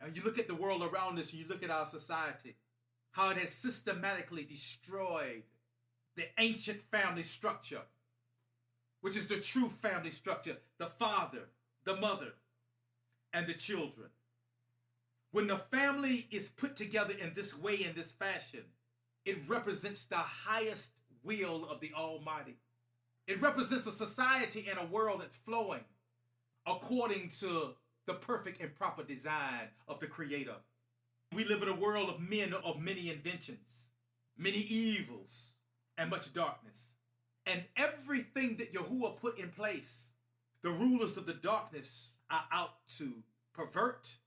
And you look at the world around us, and you look at our society, how it has systematically destroyed the ancient family structure, which is the true family structure, the father, the mother, and the children. When the family is put together in this way, in this fashion, it represents the highest will of the Almighty. It represents a society and a world that's flowing according to the perfect and proper design of the Creator. We live in a world of men of many inventions, many evils, and much darkness. And everything that Yahuwah put in place, the rulers of the darkness are out to pervert,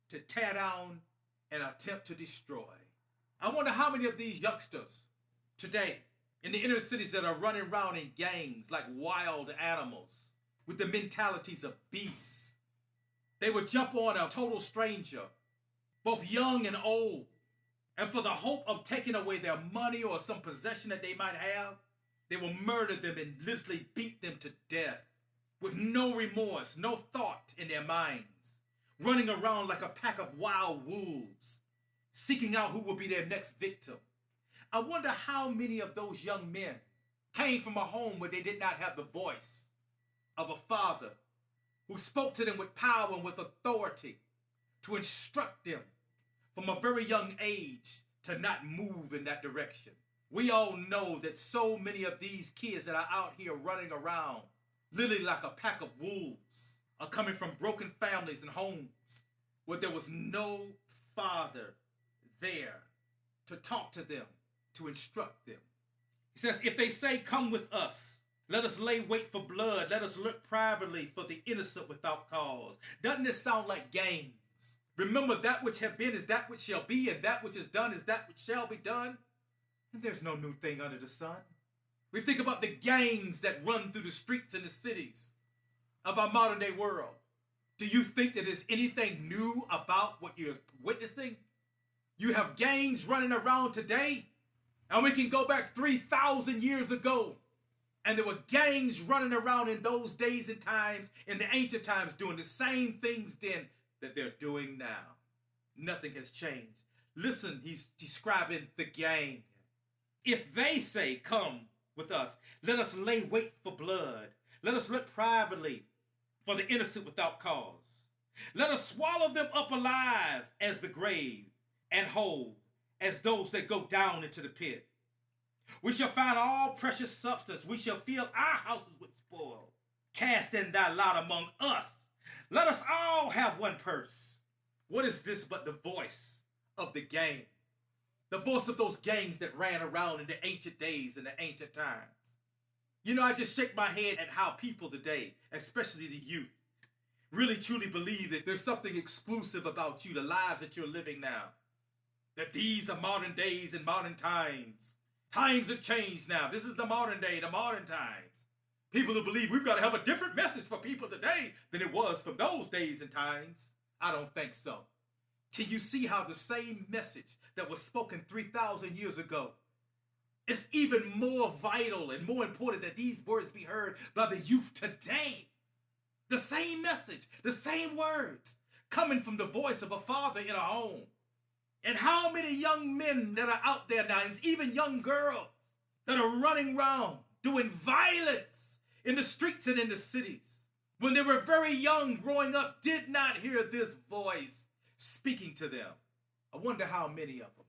to tear down, and attempt to destroy. I wonder how many of these youngsters today in the inner cities that are running around in gangs like wild animals with the mentalities of beasts. They would jump on a total stranger, both young and old, and for the hope of taking away their money or some possession that they might have, they will murder them and literally beat them to death with no remorse, no thought in their minds, running around like a pack of wild wolves, seeking out who will be their next victim. I wonder how many of those young men came from a home where they did not have the voice of a father who spoke to them with power and with authority to instruct them from a very young age to not move in that direction. We all know that so many of these kids that are out here running around, literally like a pack of wolves, are coming from broken families and homes where there was no father there to talk to them, to instruct them. He says, if they say, come with us, let us lay wait for blood, let us look privately for the innocent without cause. Doesn't this sound like games? Remember, that which have been is that which shall be, and that which is done is that which shall be done. And there's no new thing under the sun. We think about the gangs that run through the streets and the cities of our modern day world. Do you think that there's anything new about what you're witnessing? You have gangs running around today, and we can go back 3,000 years ago, and there were gangs running around in those days and times, in the ancient times, doing the same things then that they're doing now. Nothing has changed. Listen, he's describing the gang. If they say, come with us, let us lay wait for blood. Let us look privately for the innocent without cause. Let us swallow them up alive as the grave, and whole as those that go down into the pit. We shall find all precious substance. We shall fill our houses with spoil. Cast in thy lot among us. Let us all have one purse. What is this but the voice of the gang? The voice of those gangs that ran around in the ancient days and the ancient times. You know, I just shake my head at how people today, especially the youth, really truly believe that there's something exclusive about you, the lives that you're living now. That these are modern days and modern times. Times have changed now. This is the modern day, the modern times. People who believe we've got to have a different message for people today than it was from those days and times. I don't think so. Can you see how the same message that was spoken 3,000 years ago, it's even more vital and more important that these words be heard by the youth today. The same message, the same words, coming from the voice of a father in a home. And how many young men that are out there now, and even young girls that are running around doing violence in the streets and in the cities, when they were very young growing up, did not hear this voice speaking to them. I wonder how many of them.